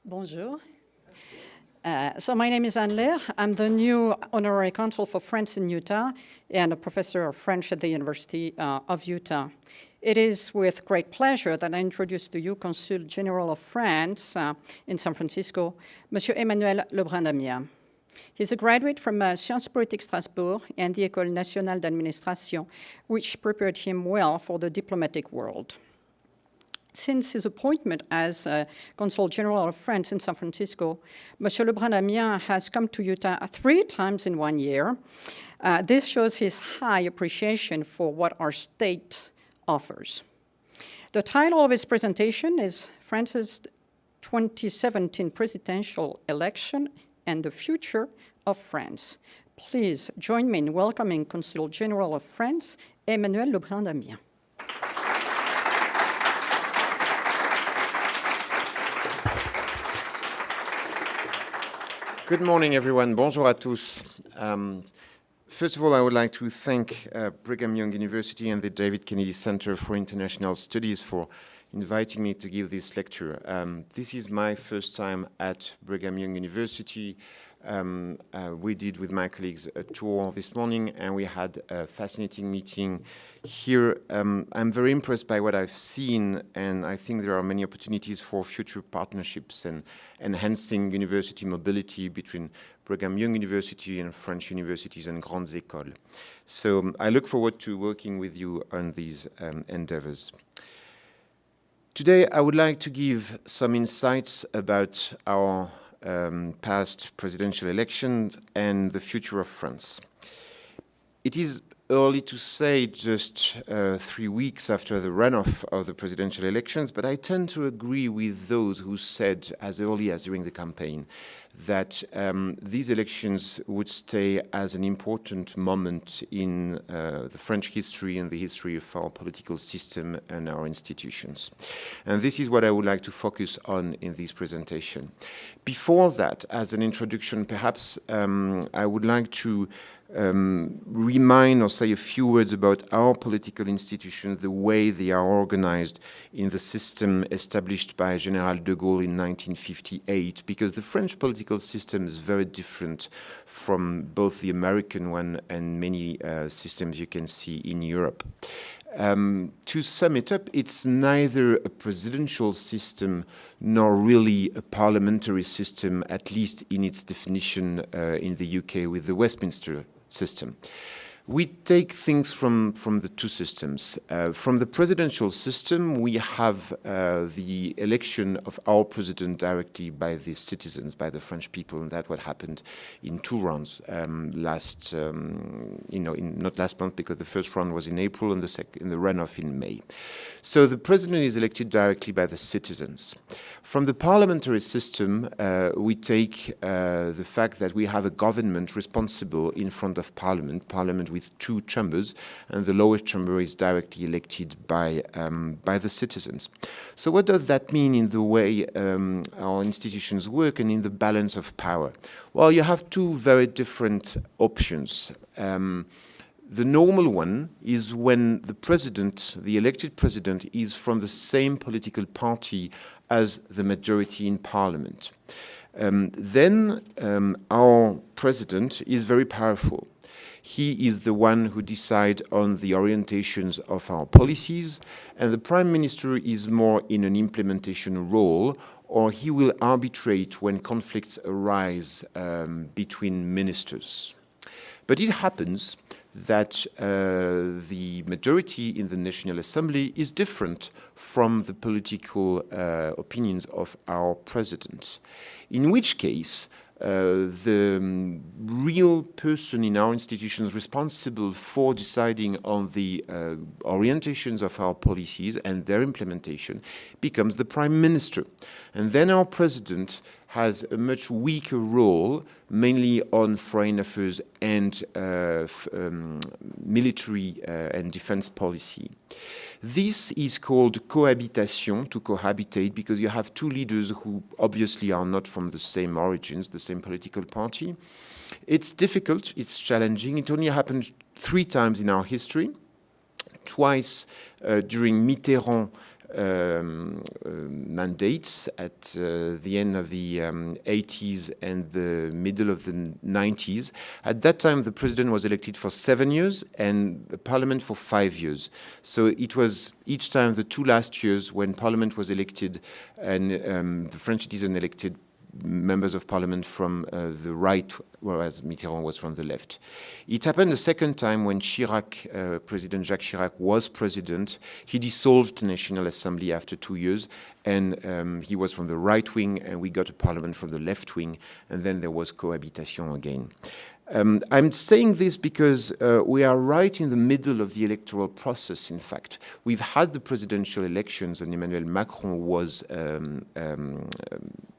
Bonjour. So my name is Anne Lehr. I'm the new honorary consul for France in Utah and a professor of French at the University of Utah. It is with great pleasure that I introduce to you Consul General of France in San Francisco, Monsieur Emmanuel Lebrun-Damiens. He's a graduate from Sciences Politiques Strasbourg and the Ecole Nationale d'Administration, which prepared him well for the diplomatic world. Since his appointment as Consul General of France in San Francisco, Monsieur Lebrun-Damiens has come to Utah 3 times in 1 year. This shows his high appreciation for what our state offers. The title of his presentation is France's 2017 Presidential Election and the Future of France. Please join me in welcoming Consul General of France, Emmanuel Lebrun-Damiens. Good morning, everyone. Bonjour à tous. First of all, I would like to thank Brigham Young University and the David Kennedy Center for International Studies for inviting me to give this lecture. This is my first time at Brigham Young University. We did with my colleagues a tour this morning and we had a fascinating meeting here. I'm very impressed by what I've seen, and I think there are many opportunities for future partnerships and enhancing university mobility between Brigham Young University and French universities and grandes écoles. So I look forward to working with you on these endeavors. Today I would like to give some insights about our past presidential elections and the future of France. It is early to say, just 3 weeks after the runoff of the presidential elections, but I tend to agree with those who said as early as during the campaign that these elections would stay as an important moment in the French history and the history of our political system and our institutions. And this is what I would like to focus on in this presentation. Before that, as an introduction, perhaps I would like to remind or say a few words about our political institutions, the way they are organized in the system established by General de Gaulle in 1958, because the French political system is very different from both the American one and many systems you can see in Europe. To sum it up, it's neither a presidential system nor really a parliamentary system, at least in its definition in the UK with the Westminster system. We take things from the two systems. From the presidential system, we have the election of our president directly by the citizens, by the French people, and that's what happened in 2 rounds last, not last month because the first round was in April and the runoff in May. So the president is elected directly by the citizens. From the parliamentary system, we take the fact that we have a government responsible in front of Parliament with 2 chambers, and the lowest chamber is directly elected by the citizens. So what does that mean in the way our institutions work and in the balance of power? Well, you have 2 very different options. The normal one is when the president, the elected president, is from the same political party as the majority in parliament. Then our president is very powerful. He is the one who decides on the orientations of our policies, and the prime minister is more in an implementation role, or he will arbitrate when conflicts arise between ministers. But it happens that the majority in the National Assembly is different from the political opinions of our president, in which case the real person in our institutions responsible for deciding on the orientations of our policies and their implementation becomes the prime minister. And then our president has a much weaker role, mainly on foreign affairs and military and defense policy. This is called cohabitation, to cohabitate, because you have 2 leaders who obviously are not from the same origins, the same political party. It's difficult, it's challenging. It only happened 3 times in our history. Twice during Mitterrand mandates at the end of the 80s and the middle of the 90s. At that time, the president was elected for 7 years and the parliament for 5 years. So it was each time the 2 last years when parliament was elected and the French citizen elected members of parliament from the right, whereas Mitterrand was from the left. It happened the second time when Chirac, President Jacques Chirac, was president. He dissolved the National Assembly after 2 years, and he was from the right wing, and we got a parliament from the left wing, and then there was cohabitation again. I'm saying this because we are right in the middle of the electoral process, in fact. We've had the presidential elections and Emmanuel Macron was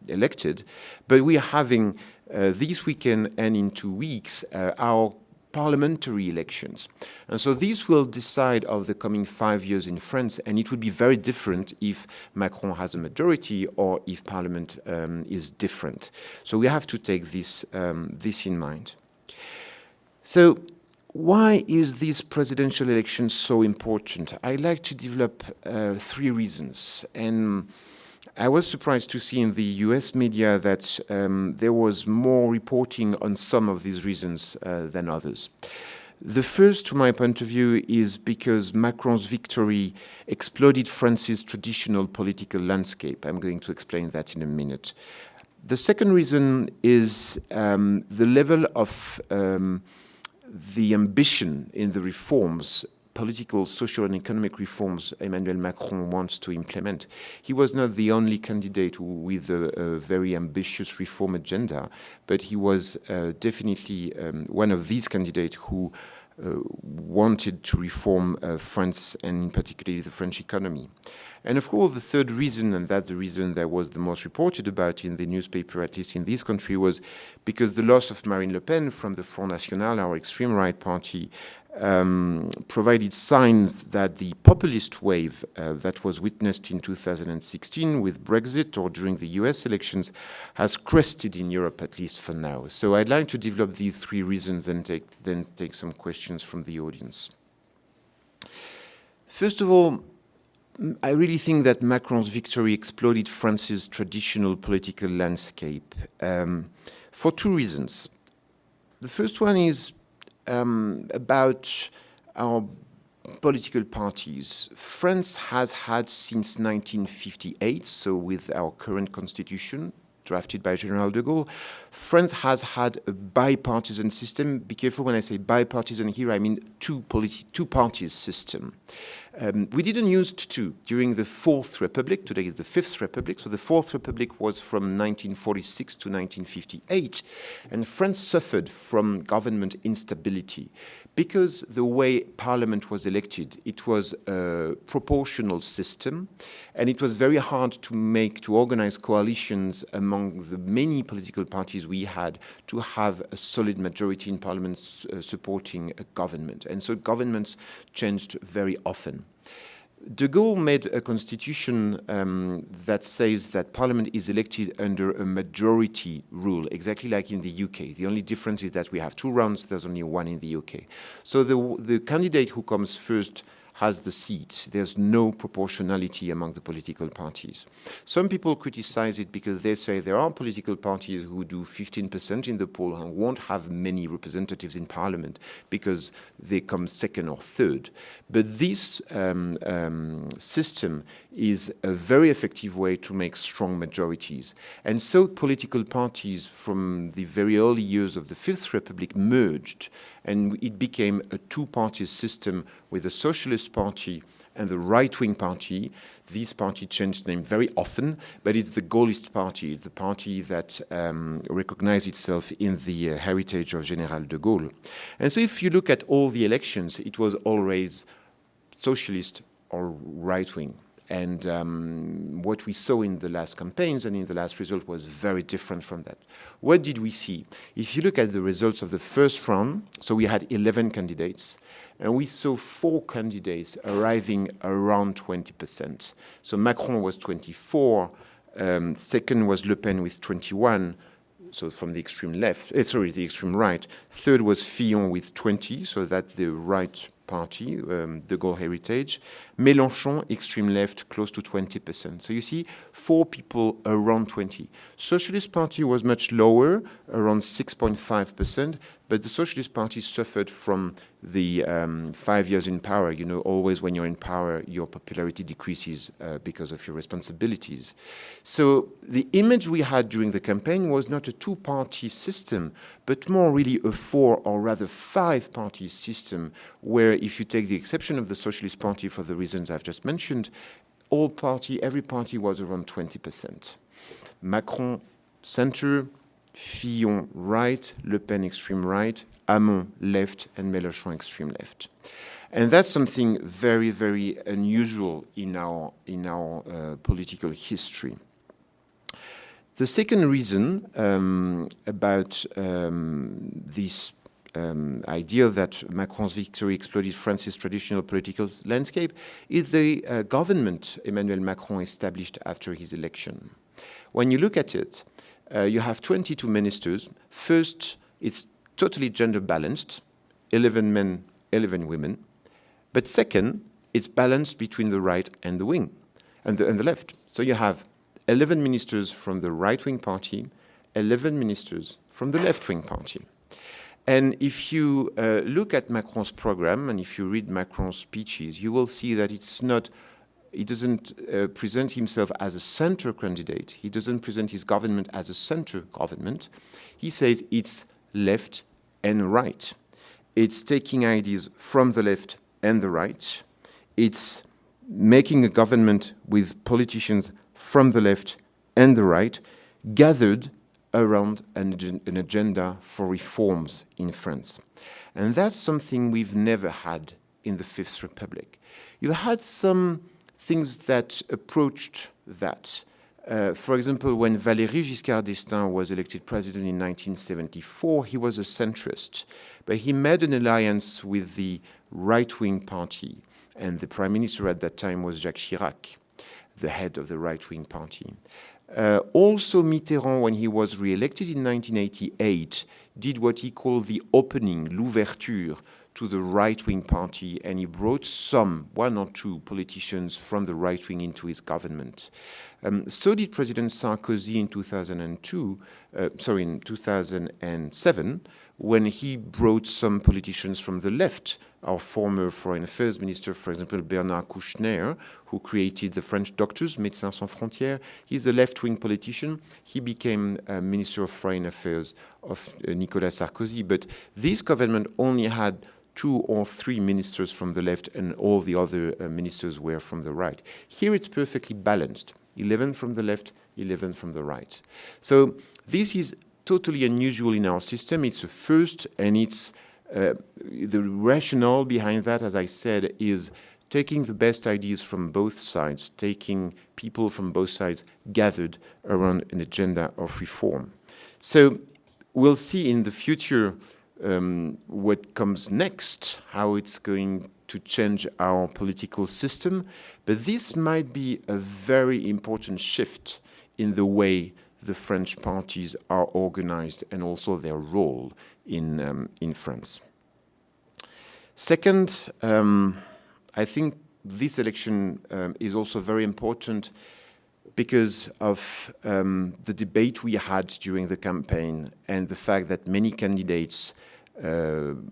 elected, but we are having this weekend and in 2 weeks our parliamentary elections. And so these will decide of the coming 5 years in France, and it would be very different if Macron has a majority or if parliament is different. So we have to take this in mind. So why is this presidential election so important? I'd like to develop 3 reasons. And I was surprised to see in the US media that there was more reporting on some of these reasons than others. The first, to my point of view, is because Macron's victory exploded France's traditional political landscape. I'm going to explain that in a minute. The second reason is the level of the ambition in the reforms, political, social, and economic reforms Emmanuel Macron wants to implement. He was not the only candidate with a very ambitious reform agenda, but he was definitely one of these candidates who wanted to reform France and particularly the French economy. And of course, the third reason, and that's the reason that was the most reported about in the newspaper, at least in this country, was because the loss of Marine Le Pen from the Front National, our extreme right party, provided signs that the populist wave that was witnessed in 2016 with Brexit or during the US elections has crested in Europe, at least for now. So I'd like to develop these 3 reasons and then take some questions from the audience. First of all, I really think that Macron's victory exploded France's traditional political landscape for 2 reasons. The first one is about our political parties. France has had since 1958, so with our current constitution, drafted by General de Gaulle, France has had a bipartisan system. Be careful when I say bipartisan here, I mean two parties system. We didn't use to during the Fourth Republic. Today is the Fifth Republic. So the Fourth Republic was from 1946 to 1958. And France suffered from government instability because the way parliament was elected, it was a proportional system. And it was very hard to organize coalitions among the many political parties we had to have a solid majority in parliament supporting a government. And so governments changed very often. De Gaulle made a constitution that says that parliament is elected under a majority rule, exactly like in the UK. The only difference is that we have 2 rounds, there's only 1 in the UK. So the candidate who comes first has the seat. There's no proportionality among the political parties. Some people criticize it because they say there are political parties who do 15% in the poll and won't have many representatives in parliament because they come second or third. But this system is a very effective way to make strong majorities. And so political parties from the very early years of the Fifth Republic merged, and it became a 2-party system with the Socialist Party and the right-wing party. This party changed name very often, but it's the Gaullist party. It's the party that recognized itself in the heritage of General de Gaulle. And so if you look at all the elections, it was always socialist or right-wing. And what we saw in the last campaigns and in the last result was very different from that. What did we see? If you look at the results of the first round, so we had 11 candidates, and we saw 4 candidates arriving around 20%. So Macron was 24, second was Le Pen with 21, so from the extreme left, the extreme right. Third was Fillon with 20, so that the right party, De Gaulle Heritage. Mélenchon, extreme left, close to 20%. So you see, 4 people around 20. Socialist Party was much lower, around 6.5%, but the Socialist Party suffered from the 5 years in power. You know, always when you're in power, your popularity decreases because of your responsibilities. So the image we had during the campaign was not a 2-party system, but more really a 4 or rather 5-party system, where if you take the exception of the Socialist Party for the reasons I've just mentioned, every party was around 20%. Macron, center, Fillon, right, Le Pen, extreme right, Hamon, left, and Mélenchon, extreme left. And that's something very, very unusual in our political history. The second reason about this idea that Macron's victory exploded France's traditional political landscape is the government Emmanuel Macron established after his election. When you look at it, you have 22 ministers. First, it's totally gender balanced, 11 men, 11 women. But second, it's balanced between the right and the wing, and the left. So you have 11 ministers from the right-wing party, 11 ministers from the left-wing party. And if you look at Macron's program, and if you read Macron's speeches, you will see that he doesn't present himself as a center candidate. He doesn't present his government as a center government. He says it's left and right. It's taking ideas from the left and the right. It's making a government with politicians from the left and the right, gathered around an agenda for reforms in France. And that's something we've never had in the Fifth Republic. You had some things that approached that. For example, when Valéry Giscard d'Estaing was elected president in 1974, he was a centrist, but he made an alliance with the right-wing party, and the prime minister at that time was Jacques Chirac, the head of the right-wing party. Also, Mitterrand, when he was re-elected in 1988, did what he called the opening, l'ouverture, to the right-wing party, and he brought one or two politicians from the right wing into his government. So did President Sarkozy in 2007, when he brought some politicians from the left. Our former Foreign Affairs Minister, for example, Bernard Kouchner, who created the French doctors, Médecins Sans Frontières, he's a left-wing politician. He became Minister of Foreign Affairs of Nicolas Sarkozy. But this government only had 2 or 3 ministers from the left, and all the other ministers were from the right. Here it's perfectly balanced, 11 from the left, 11 from the right. So this is totally unusual in our system. It's a first, and it's the rationale behind that, as I said, is taking the best ideas from both sides, taking people from both sides gathered around an agenda of reform. So we'll see in the future what comes next, how it's going to change our political system. But this might be a very important shift in the way the French parties are organized and also their role in France. Second, I think this election is also very important because of the debate we had during the campaign and the fact that many candidates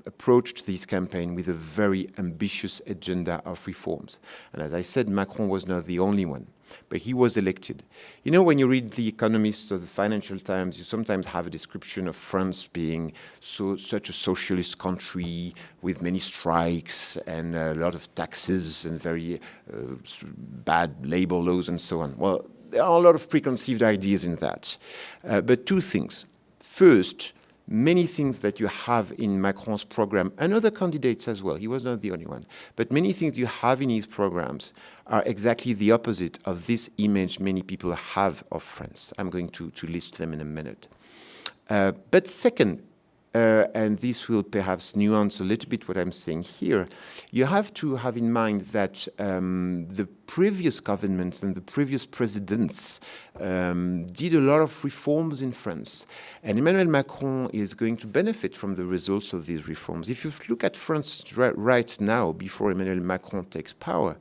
approached this campaign with a very ambitious agenda of reforms. And as I said, Macron was not the only one, but he was elected. You know, when you read The Economist or the Financial Times, you sometimes have a description of France being such a socialist country with many strikes and a lot of taxes and very bad labor laws and so on. Well, there are a lot of preconceived ideas in that. But 2 things. First, many things that you have in Macron's program, and other candidates as well, he was not the only one, but many things you have in his programs are exactly the opposite of this image many people have of France. I'm going to list them in a minute. But second, and this will perhaps nuance a little bit what I'm saying here, you have to have in mind that the previous governments and the previous presidents did a lot of reforms in France. And Emmanuel Macron is going to benefit from the results of these reforms. If you look at France right now, before Emmanuel Macron takes power,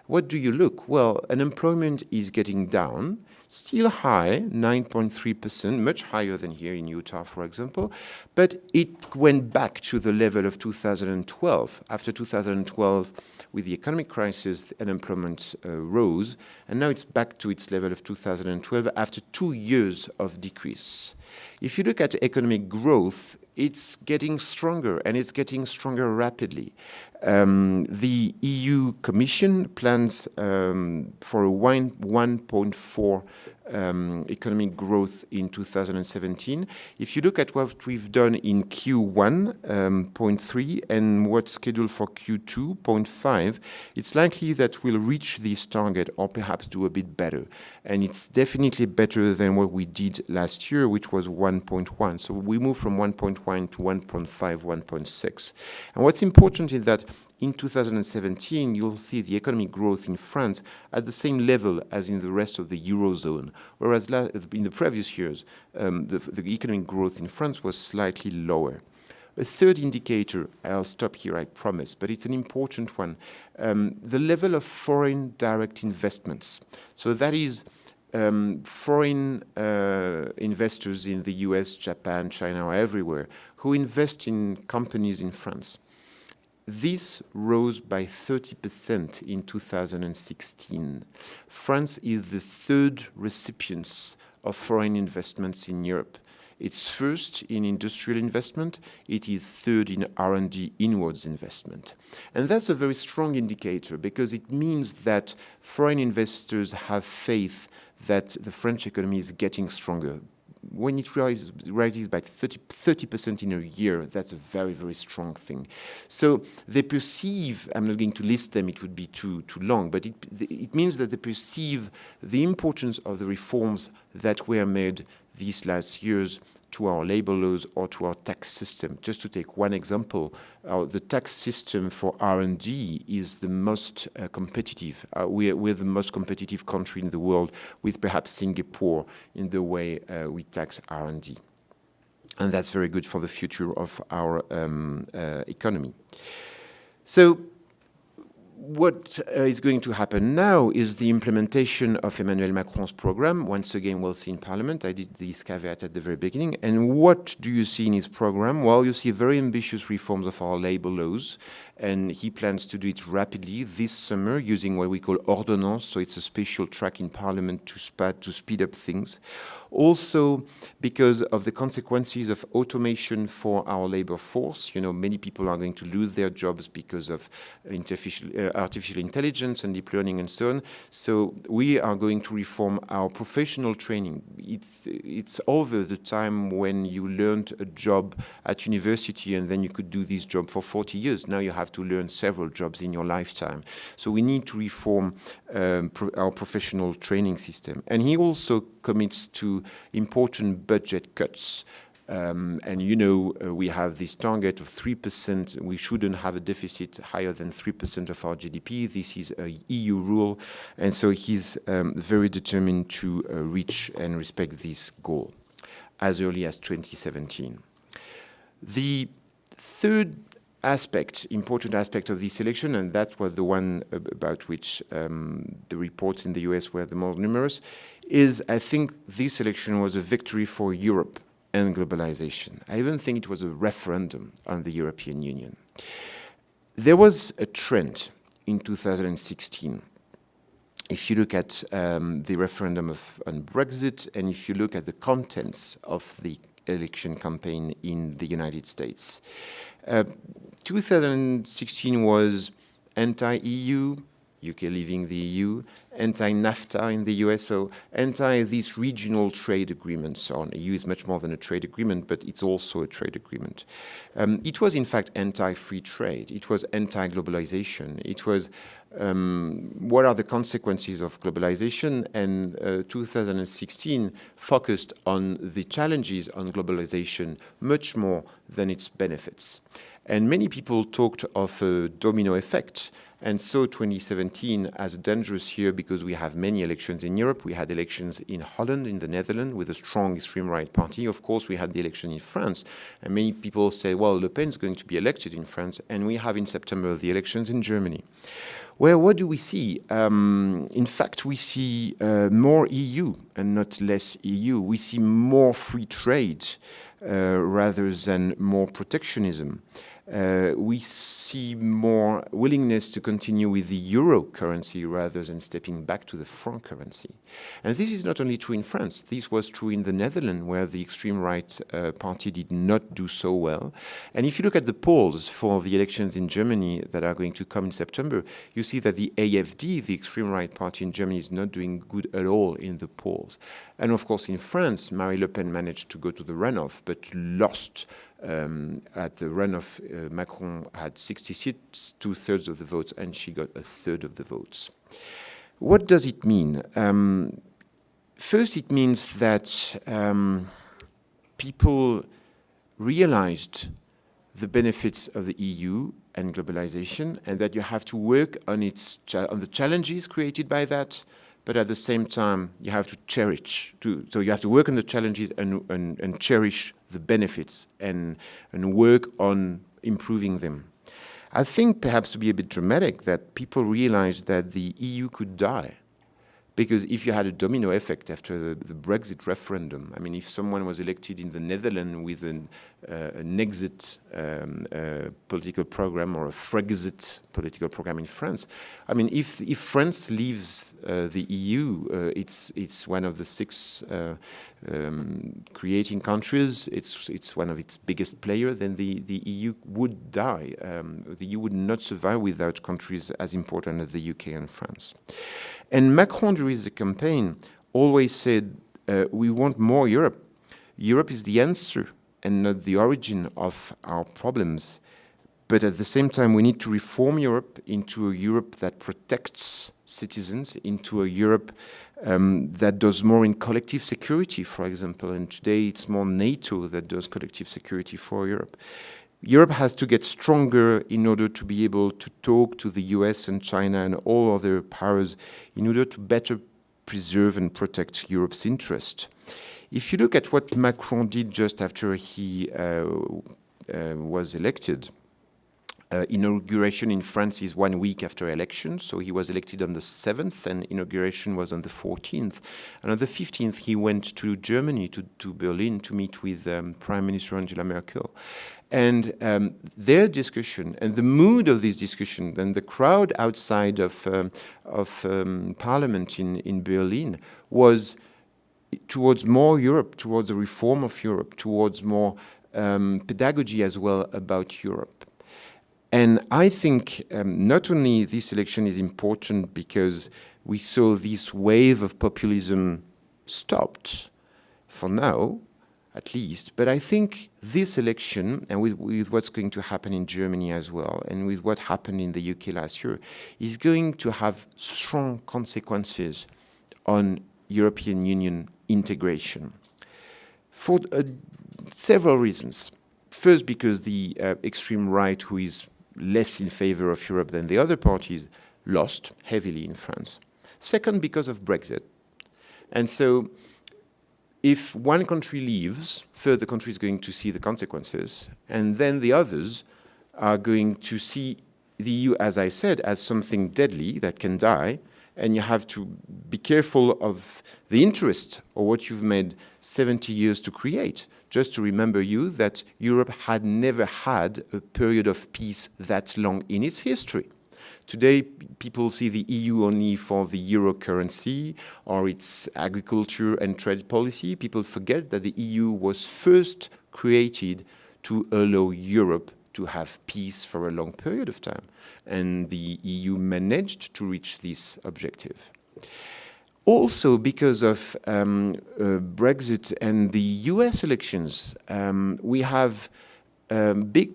what do you look? Well, unemployment is getting down. Still high, 9.3%, much higher than here in Utah, for example, but it went back to the level of 2012. After 2012, with the economic crisis, the unemployment rose, and now it's back to its level of 2012 after 2 years of decrease. If you look at economic growth, it's getting stronger, and it's getting stronger rapidly. The EU Commission plans for a 1.4 economic growth in 2017. If you look at what we've done in Q1, 0.3, and what's scheduled for Q2, 0.5, it's likely that we'll reach this target or perhaps do a bit better. And it's definitely better than what we did last year, which was 1.1. So we moved from 1.1 to 1.5, 1.6. And what's important is that in 2017, you'll see the economic growth in France at the same level as in the rest of the Eurozone, whereas in the previous years, the economic growth in France was slightly lower. A third indicator, I'll stop here, I promise, but it's an important one, the level of foreign direct investments. So that is foreign investors in the US, Japan, China, or everywhere, who invest in companies in France. This rose by 30% in 2016. France is the third recipient of foreign investments in Europe. It's first in industrial investment. It is third in R&D inwards investment. And that's a very strong indicator because it means that foreign investors have faith that the French economy is getting stronger. When it rises by 30% in a year, that's a very, very strong thing. So they perceive, I'm not going to list them, it would be too long, but it means that they perceive the importance of the reforms that were made these last years to our labor laws or to our tax system. Just to take one example, the tax system for R&D is the most competitive. We're the most competitive country in the world, with perhaps Singapore in the way we tax R&D. And that's very good for the future of our economy. So what is going to happen now is the implementation of Emmanuel Macron's program. Once again, we'll see in Parliament. I did this caveat at the very beginning. And what do you see in his program? Well, you see very ambitious reforms of our labor laws, and he plans to do it rapidly this summer using what we call ordonnance, so it's a special track in Parliament to speed up things. Also, because of the consequences of automation for our labor force, you know, many people are going to lose their jobs because of artificial intelligence and deep learning and so on. So we are going to reform our professional training. It's over the time when you learned a job at university and then you could do this job for 40 years. Now you have to learn several jobs in your lifetime. So we need to reform our professional training system. And he also commits to important budget cuts. And you know, we have this target of 3%. We shouldn't have a deficit higher than 3% of our GDP. This is a EU rule. And so he's very determined to reach and respect this goal as early as 2017. The third important aspect of this election, and that was the one about which the reports in the US were the more numerous, is I think this election was a victory for Europe and globalization. I even think it was a referendum on the European Union. There was a trend in 2016. If you look at the referendum on Brexit, and if you look at the contents of the election campaign in the United States, 2016 was anti-EU, UK leaving the EU, anti-NAFTA in the US, so anti these regional trade agreements. So EU is much more than a trade agreement, but it's also a trade agreement. It was in fact anti-free trade. It was anti-globalization. It was what are the consequences of globalization? And 2016 focused on the challenges on globalization much more than its benefits. And many people talked of a domino effect, and so 2017 as a dangerous year because we have many elections in Europe. We had elections in Holland, in the Netherlands, with a strong extreme right party. Of course, we had the election in France, and many people say, well, Le Pen is going to be elected in France, and we have in September the elections in Germany. Well, what do we see? In fact, we see more EU and not less EU. We see more free trade rather than more protectionism. We see more willingness to continue with the euro currency rather than stepping back to the franc currency. And this is not only true in France. This was true in the Netherlands, where the extreme right party did not do so well. And if you look at the polls for the elections in Germany that are going to come in September, you see that the AfD, the extreme right party in Germany, is not doing good at all in the polls. And of course, in France, Marine Le Pen managed to go to the runoff, but lost at the runoff. Macron had 66, 2/3 of the votes, and she got 1/3 of the votes. What does it mean? First, it means that people realized the benefits of the EU and globalization, and that you have to work on the challenges created by that, but at the same time, you have to cherish. So you have to work on the challenges and cherish the benefits and work on improving them. I think, perhaps to be a bit dramatic, that people realized that the EU could die. Because if you had a domino effect after the Brexit referendum, I mean, if someone was elected in the Netherlands with an exit political program or a Frexit political program in France, I mean, if France leaves the EU, it's one of the 6 creating countries. It's one of its biggest players. Then the EU would die. The EU would not survive without countries as important as the UK and France. And Macron, during the campaign, always said, we want more Europe. Europe is the answer and not the origin of our problems. But at the same time, we need to reform Europe into a Europe that protects citizens, into a Europe that does more in collective security, for example. And today, it's more NATO that does collective security for Europe. Europe has to get stronger in order to be able to talk to the US and China and all other powers in order to better preserve and protect Europe's interest. If you look at what Macron did just after he was elected, inauguration in France is 1 week after election, so he was elected on the 7th and inauguration was on the 14th. And on the 15th, he went to Germany, to Berlin, to meet with Prime Minister Angela Merkel. And their discussion and the mood of this discussion and the crowd outside of Parliament in Berlin was towards more Europe, towards a reform of Europe, towards more pedagogy as well about Europe. And I think not only this election is important because we saw this wave of populism stopped for now, at least, but I think this election, and with what's going to happen in Germany as well, and with what happened in the UK last year, is going to have strong consequences on European Union integration for several reasons. First, because the extreme right, who is less in favor of Europe than the other parties, lost heavily in France. Second, because of Brexit. And so if one country leaves, first the country is going to see the consequences, and then the others are going to see the EU, as I said, as something deadly that can die, and you have to be careful of the interest of what you've made 70 years to create. Just to remember you that Europe had never had a period of peace that long in its history. Today, people see the EU only for the euro currency or its agriculture and trade policy. People forget that the EU was first created to allow Europe to have peace for a long period of time. And the EU managed to reach this objective. Also, because of Brexit and the US elections, we have big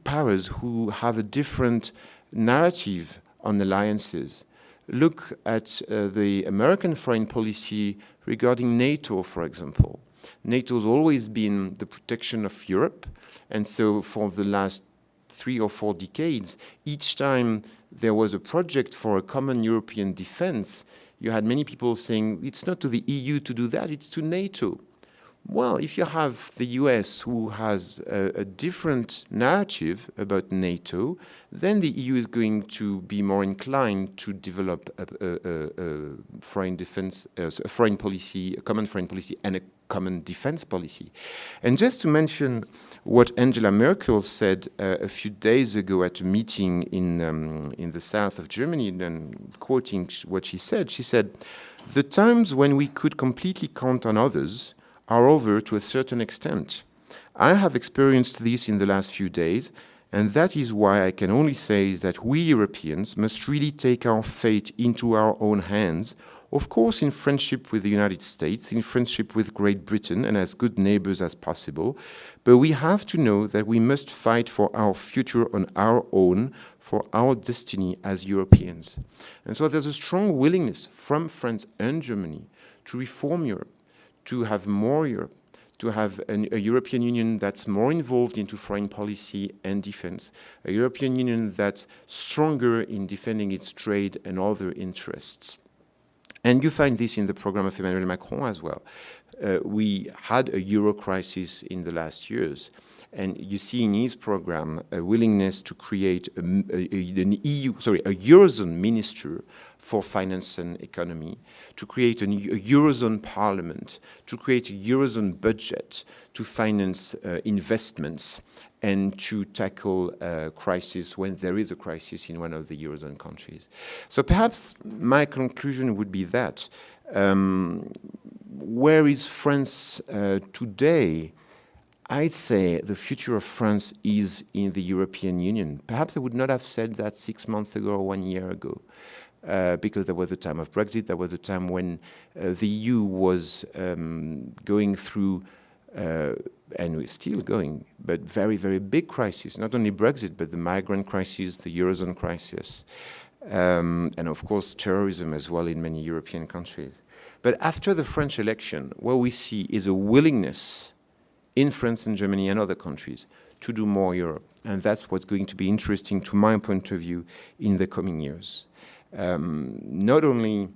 powers who have a different narrative on alliances. Look at the American foreign policy regarding NATO, for example. NATO has always been the protection of Europe, and so for the last 3 or 4 decades, each time there was a project for a common European defense, you had many people saying, it's not to the EU to do that, it's to NATO. Well, if you have the US who has a different narrative about NATO, then the EU is going to be more inclined to develop a foreign defense, a foreign policy, a common foreign policy, and a common defense policy. And just to mention what Angela Merkel said a few days ago at a meeting in the south of Germany, and quoting what she said, "The times when we could completely count on others are over to a certain extent. I have experienced this in the last few days, and that is why I can only say that we Europeans must really take our fate into our own hands, of course in friendship with the United States, in friendship with Great Britain, and as good neighbors as possible, but we have to know that we must fight for our future on our own, for our destiny as Europeans." And so there's a strong willingness from France and Germany to reform Europe, to have more Europe, to have a European Union that's more involved into foreign policy and defense, a European Union that's stronger in defending its trade and other interests. And you find this in the program of Emmanuel Macron as well. We had a euro crisis in the last years, and you see in his program a willingness to create a Eurozone minister for finance and economy, to create a Eurozone parliament, to create a Eurozone budget to finance investments and to tackle crisis when there is a crisis in one of the Eurozone countries. So perhaps my conclusion would be that where is France today? I'd say the future of France is in the European Union. Perhaps I would not have said that 6 months ago or 1 year ago, because there was a time of Brexit, there was a time when the EU was going through, and we're still going, but very, very big crisis, not only Brexit, but the migrant crisis, the Eurozone crisis, and of course terrorism as well in many European countries. But after the French election, what we see is a willingness in France and Germany and other countries to do more Europe. And that's what's going to be interesting to my point of view in the coming years. Not only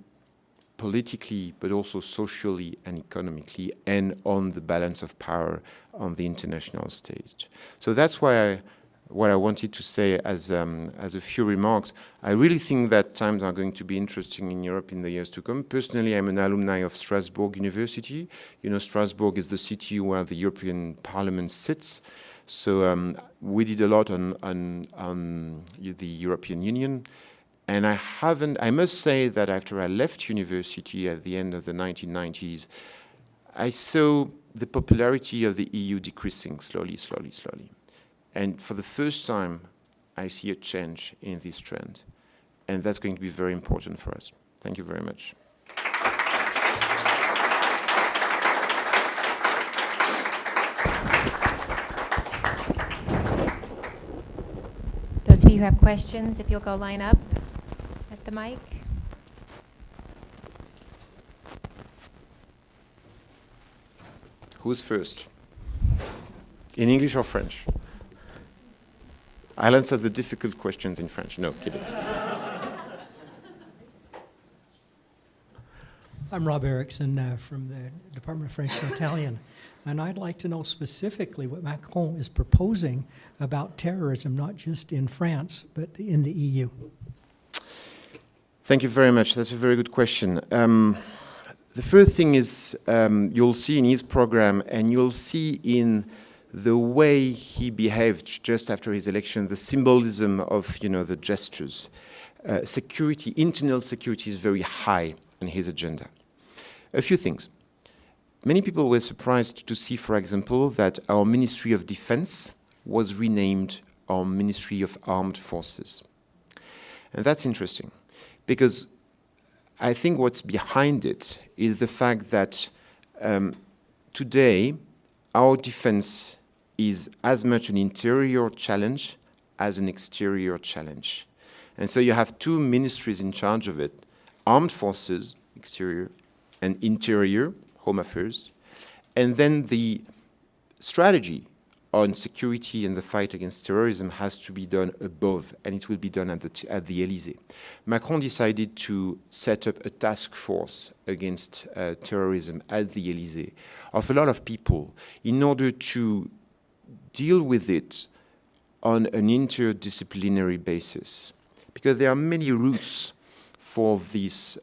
politically, but also socially and economically, and on the balance of power on the international stage. So that's why what I wanted to say as a few remarks. I really think that times are going to be interesting in Europe in the years to come. Personally, I'm an alumni of Strasbourg University. You know, Strasbourg is the city where the European Parliament sits. So we did a lot on the European Union. And I must say that after I left university at the end of the 1990s, I saw the popularity of the EU decreasing slowly. And for the first time, I see a change in this trend. And that's going to be very important for us. Thank you very much. Those of you who have questions, if you'll go line up at the mic. Who's first? In English or French? I'll answer the difficult questions in French. No, kidding. I'm Rob Erickson from the Department of French and Italian, and I'd like to know specifically what Macron is proposing about terrorism, not just in France, but in the EU. Thank you very much. That's a very good question. The first thing is you'll see in his program, and you'll see in the way he behaved just after his election, the symbolism of, the gestures. Security, internal security is very high on his agenda. A few things. Many people were surprised to see, for example, that our Ministry of Defense was renamed our Ministry of Armed Forces. And that's interesting, because I think what's behind it is the fact that today our defense is as much an interior challenge as an exterior challenge. And so you have two ministries in charge of it: armed forces, exterior, and interior, home affairs. And then the strategy on security and the fight against terrorism has to be done above, and it will be done at the Élysée. Macron decided to set up a task force against terrorism at the Élysée of a lot of people in order to deal with it on an interdisciplinary basis, because there are many routes for this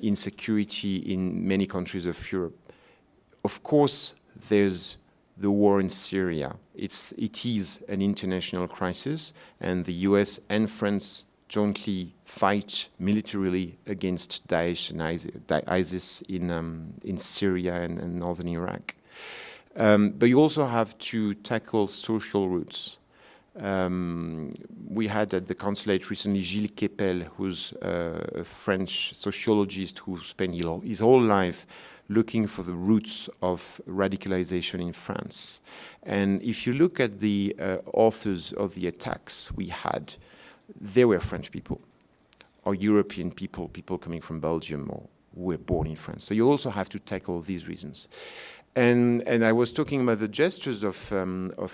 insecurity in many countries of Europe. Of course, there's the war in Syria. It is an international crisis, and the US and France jointly fight militarily against Daesh and ISIS in Syria and northern Iraq. But you also have to tackle social roots. We had at the consulate recently Gilles Kepel, who's a French sociologist who spent his whole life looking for the roots of radicalization in France. And if you look at the authors of the attacks we had, they were French people, or European people, people coming from Belgium or who were born in France. So you also have to tackle these reasons. And I was talking about the gestures of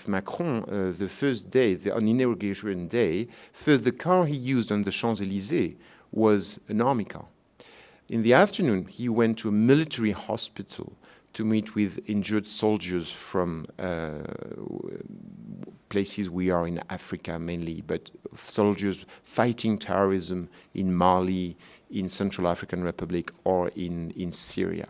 Macron the first day, on inauguration day. First, the car he used on the Champs-Élysées was an army car. In the afternoon, he went to a military hospital to meet with injured soldiers from places we are in Africa mainly, but soldiers fighting terrorism in Mali, in Central African Republic, or in Syria.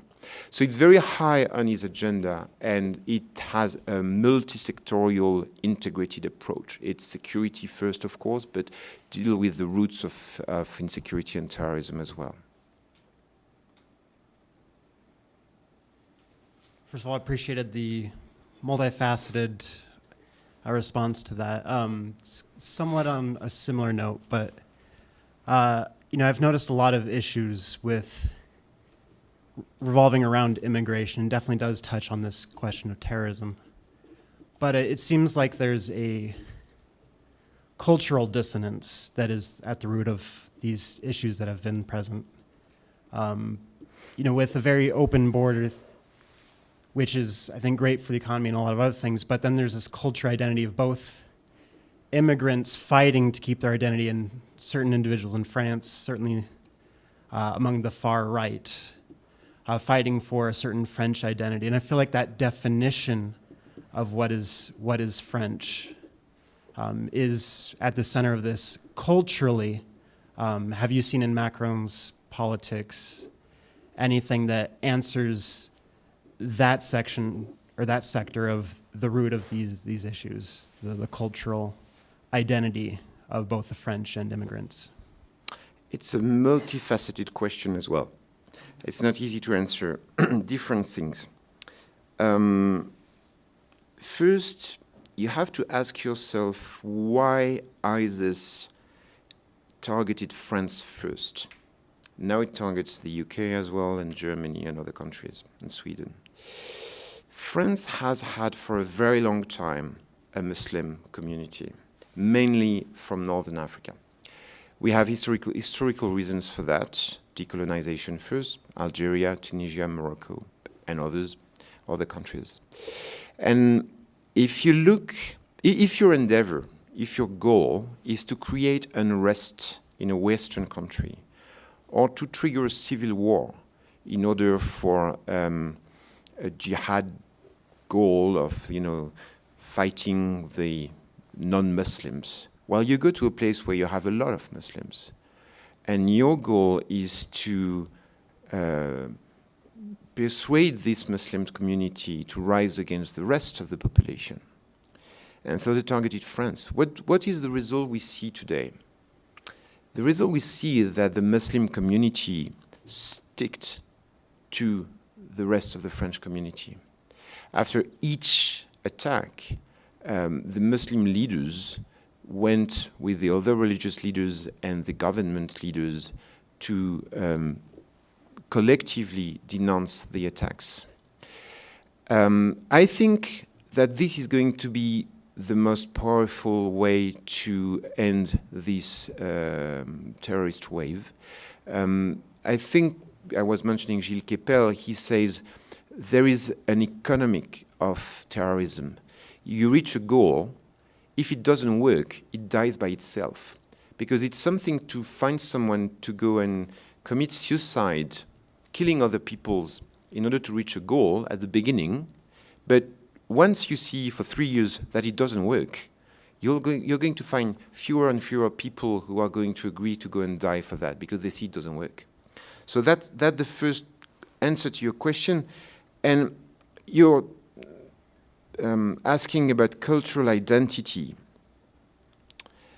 So it's very high on his agenda, and it has a multi-sectorial integrated approach. It's security first, of course, but deal with the roots of insecurity and terrorism as well. First of all, I appreciated the multifaceted response to that. Somewhat on a similar note, but I've noticed a lot of issues with revolving around immigration, and definitely does touch on this question of terrorism. But it seems like there's a cultural dissonance that is at the root of these issues that have been present. With a very open border, which is, I think, great for the economy and a lot of other things, but then there's this culture identity of both immigrants fighting to keep their identity, and certain individuals in France, certainly among the far right, fighting for a certain French identity. And I feel like that definition of what is French is at the center of this culturally. Have you seen in Macron's politics anything that answers that section or that sector of the root of these issues, the cultural identity of both the French and immigrants? It's a multifaceted question as well. It's not easy to answer different things. First, you have to ask yourself why ISIS targeted France first. Now it targets the UK as well, and Germany and other countries, and Sweden. France has had for a very long time a Muslim community, mainly from Northern Africa. We have historical reasons for that. Decolonization first, Algeria, Tunisia, Morocco, and other countries. And if your endeavor, if your goal is to create unrest in a Western country, or to trigger a civil war in order for a jihad goal of, fighting the non-Muslims, well, you go to a place where you have a lot of Muslims, and your goal is to persuade this Muslim community to rise against the rest of the population. And so they targeted France. What is the result we see today? The result we see is that the Muslim community sticked to the rest of the French community. After each attack, the Muslim leaders went with the other religious leaders and the government leaders to collectively denounce the attacks. I think that this is going to be the most powerful way to end this terrorist wave. I think I was mentioning Gilles Kepel. He says there is an economic of terrorism. You reach a goal. If it doesn't work, it dies by itself. Because it's something to find someone to go and commit suicide, killing other people in order to reach a goal at the beginning. But once you see for 3 years that it doesn't work, you're going to find fewer and fewer people who are going to agree to go and die for that because they see it doesn't work. So that's the first answer to your question. And you're asking about cultural identity.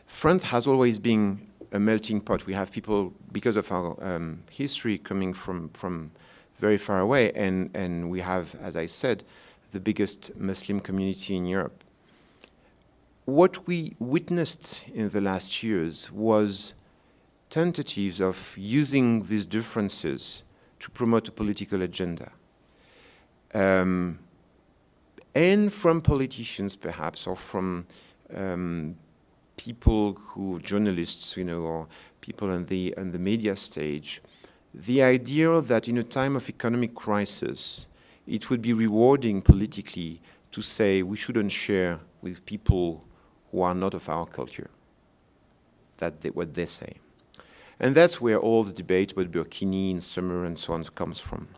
France has always been a melting pot. We have people, because of our history, coming from very far away, and we have, as I said, the biggest Muslim community in Europe. What we witnessed in the last years was tentatives of using these differences to promote a political agenda. And from politicians, perhaps, or from people who, journalists, or people on the media stage, the idea that in a time of economic crisis, it would be rewarding politically to say we shouldn't share with people who are not of our culture. That's what they say. And that's where all the debate about Burkini in summer and so on comes from.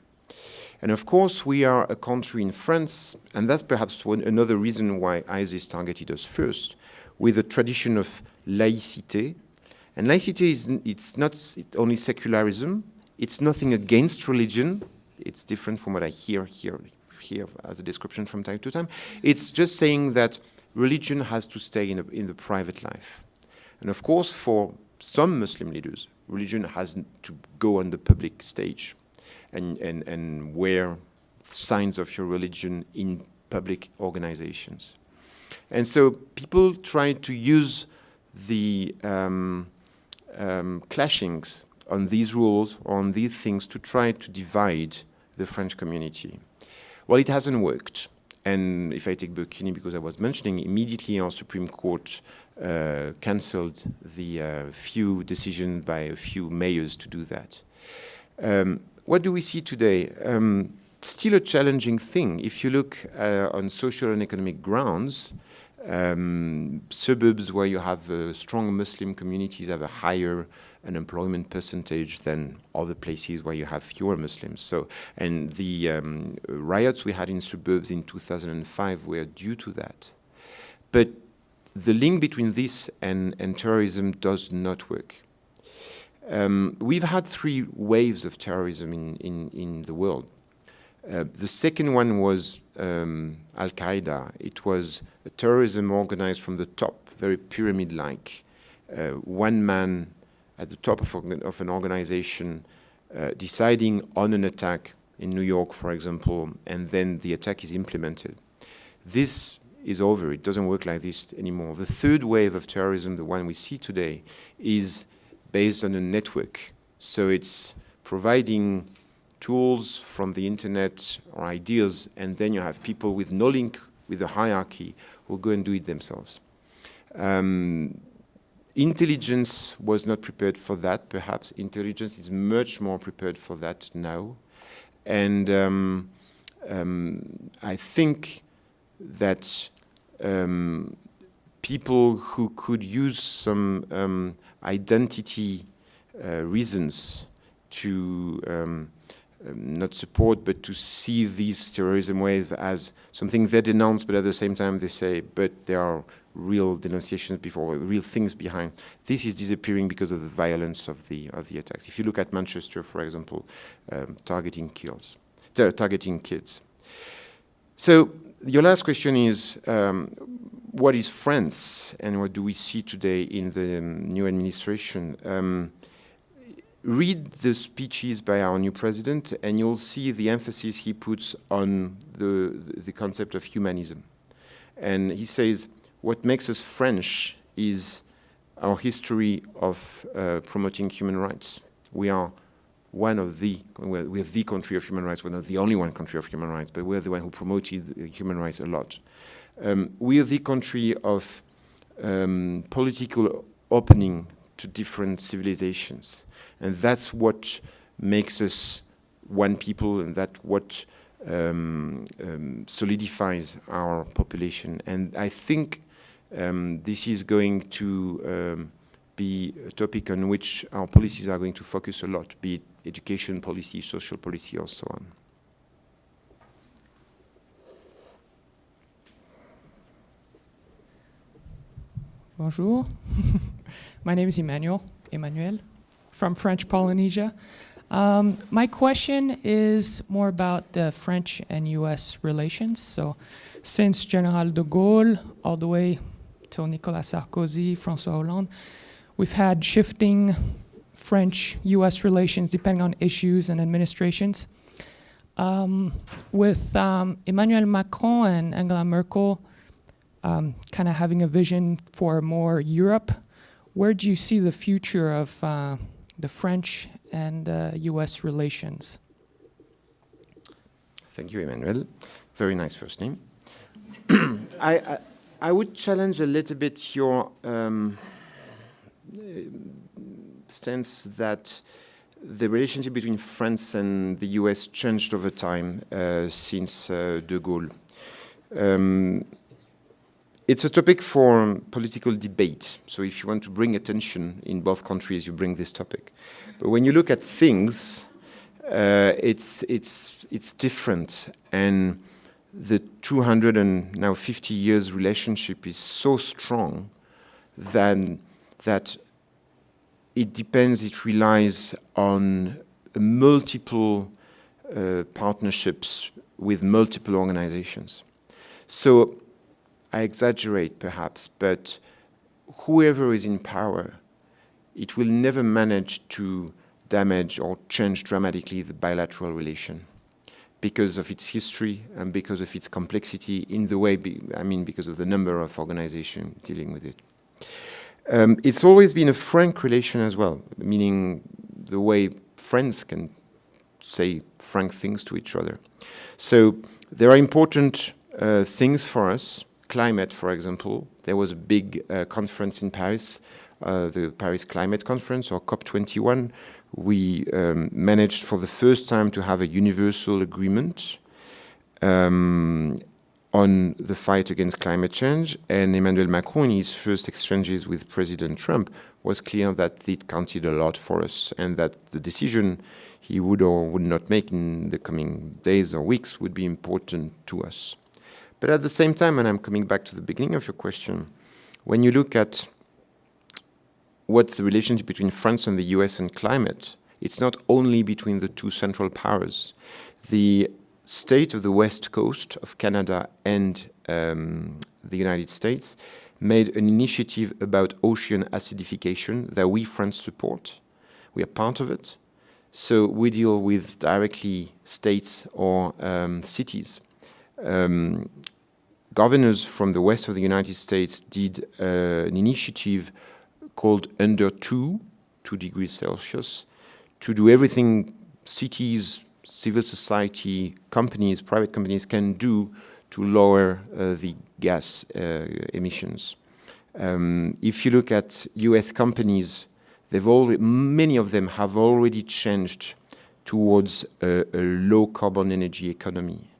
And of course, we are a country in France, and that's perhaps another reason why ISIS targeted us first, with a tradition of laïcité. And laïcité it's not only secularism, it's nothing against religion. It's different from what I hear as a description from time to time. It's just saying that religion has to stay in the private life. And of course, for some Muslim leaders, religion has to go on the public stage and wear signs of your religion in public organizations. And so people try to use the clashings on these rules or on these things to try to divide the French community. Well, it hasn't worked. And if I take Burkini, because I was mentioning, immediately our Supreme Court cancelled the few decisions by a few mayors to do that. What do we see today? Still a challenging thing. If you look on social and economic grounds, suburbs where you have strong Muslim communities have a higher unemployment percentage than other places where you have fewer Muslims. So, and the riots we had in suburbs in 2005 were due to that. But the link between this and terrorism does not work. We've had 3 waves of terrorism in the world. The second one was Al-Qaeda. It was a terrorism organized from the top, very pyramid-like. One man at the top of an organization deciding on an attack in New York, for example, and then the attack is implemented. This is over. It doesn't work like this anymore. The third wave of terrorism, the one we see today, is based on a network. So it's providing tools from the internet or ideas, and then you have people with no link with the hierarchy who go and do it themselves. Intelligence was not prepared for that, perhaps. Intelligence is much more prepared for that now. And I think that people who could use some identity reasons to not support, but to see these terrorism waves as something they denounce, but at the same time they say, but there are real denunciations before, real things behind. This is disappearing because of the violence of the attacks. If you look at Manchester, for example, targeting kids. So your last question is, what is France and what do we see today in the new administration? Read the speeches by our new president and you'll see the emphasis he puts on the concept of humanism. And he says, what makes us French is our history of promoting human rights. We're the country of human rights. We're not the only one country of human rights, but we're the one who promoted human rights a lot. We are the country of political opening to different civilizations. And that's what makes us one people, and that's what solidifies our population. And I think this is going to be a topic on which our policies are going to focus a lot, be it education policy, social policy, or so on. Bonjour. My name is Emmanuel, from French Polynesia. My question is more about the French and US relations. So since General de Gaulle all the way till Nicolas Sarkozy, François Hollande, we've had shifting French-US relations depending on issues and administrations. With Emmanuel Macron and Angela Merkel kind of having a vision for more Europe, where do you see the future of the French and US relations? Thank you, Emmanuel. Very nice first name. I would challenge a little bit your stance that the relationship between France and the US changed over time since de Gaulle. It's a topic for political debate. So if you want to bring attention in both countries, you bring this topic. But when you look at things, it's different. And the 250 years relationship is so strong that it depends, it relies on multiple partnerships with multiple organizations. So I exaggerate perhaps, but whoever is in power, it will never manage to damage or change dramatically the bilateral relation because of its history and because of its complexity in the way, because of the number of organizations dealing with it. It's always been a frank relation as well, meaning the way friends can say frank things to each other. So there are important things for us. Climate, for example. There was a big conference in Paris, the Paris Climate Conference, or COP21. We managed for the first time to have a universal agreement on the fight against climate change. And Emmanuel Macron, in his first exchanges with President Trump, was clear that it counted a lot for us and that the decision he would or would not make in the coming days or weeks would be important to us. But at the same time, and I'm coming back to the beginning of your question, when you look at what's the relationship between France and the US and climate, it's not only between the two central powers. The state of the West Coast of Canada and the United States made an initiative about ocean acidification that we, France, support. We are part of it. So we deal with directly states or cities. Governors from the west of the United States did an initiative called Under 2 degrees Celsius, to do everything cities, civil society, companies, private companies can do to lower the gas emissions. If you look at US companies, many of them have already changed towards a low carbon energy economy.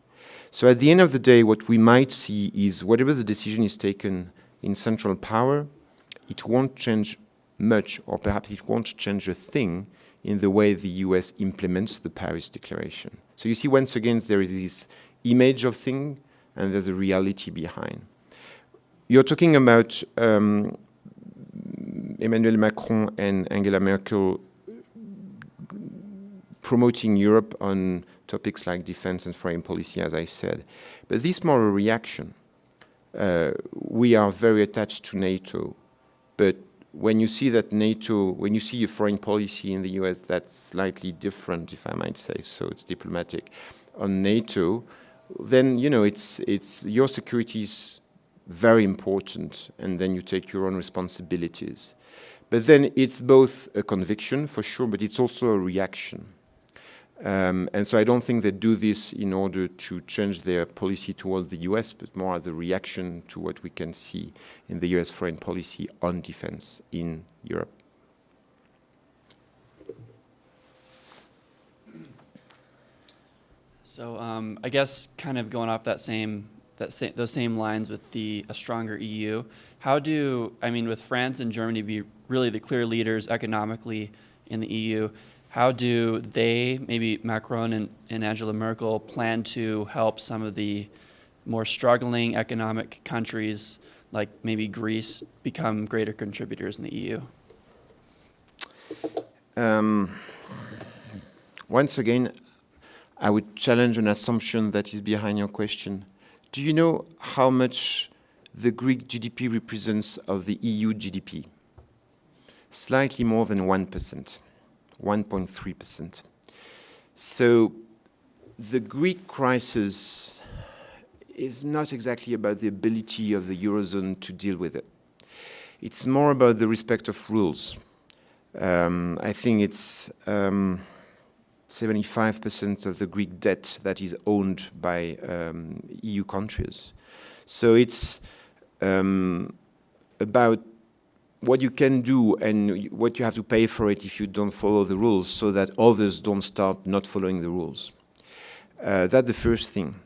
So at the end of the day, what we might see is whatever the decision is taken in central power, it won't change much, or perhaps it won't change a thing in the way the US implements the Paris Declaration. So you see, once again, there is this image of thing, and there's a reality behind. You're talking about Emmanuel Macron and Angela Merkel promoting Europe on topics like defense and foreign policy, as I said. But this is more a reaction. We are very attached to NATO, but when you see that NATO, when you see a foreign policy in the US that's slightly different, if I might say so, it's diplomatic, on NATO, then, it's your security is very important, and then you take your own responsibilities. But then it's both a conviction, for sure, but it's also a reaction. And so I don't think they do this in order to change their policy towards the US, but more as a reaction to what we can see in the US foreign policy on defense in Europe. So I guess kind of going off those same lines with a stronger EU, with France and Germany be really the clear leaders economically in the EU, how do they, maybe Macron and Angela Merkel, plan to help some of the more struggling economic countries like maybe Greece become greater contributors in the EU? Once again, I would challenge an assumption that is behind your question. Do you know how much the Greek GDP represents of the EU GDP? Slightly more than 1%, 1.3%. So the Greek crisis is not exactly about the ability of the Eurozone to deal with it. It's more about the respect of rules. I think it's 75% of the Greek debt that is owned by EU countries. So it's about what you can do and what you have to pay for it if you don't follow the rules, so that others don't start not following the rules. That's the first thing.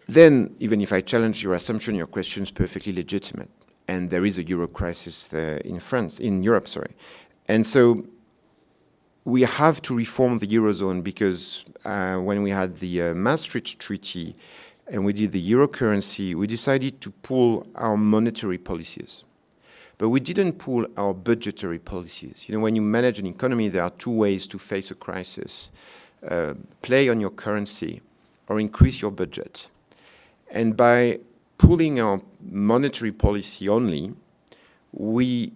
Then, even if I challenge your assumption, your question is perfectly legitimate. And there is a euro crisis in Europe. And so we have to reform the Eurozone, because when we had the Maastricht Treaty and we did the euro currency, we decided to pull our monetary policies. But we didn't pull our budgetary policies. You know, when you manage an economy, there are two ways to face a crisis. Play on your currency or increase your budget. And by pulling our monetary policy only, we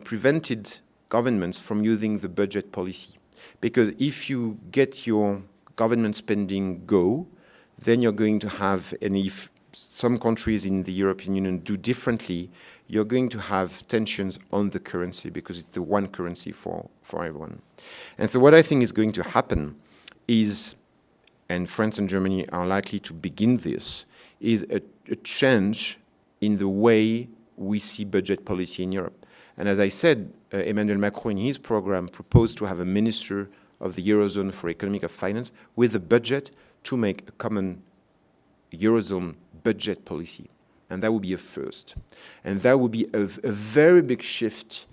prevented governments from using the budget policy. Because if you get your government spending go, then you're going to have, and if some countries in the European Union do differently, you're going to have tensions on the currency, because it's the one currency for everyone. And so what I think is going to happen is, and France and Germany are likely to begin this, is a change in the way we see budget policy in Europe. And as I said, Emmanuel Macron in his program proposed to have a minister of the Eurozone for economic and finance with a budget to make a common Eurozone budget policy. And that would be a first. And that would be a very big shift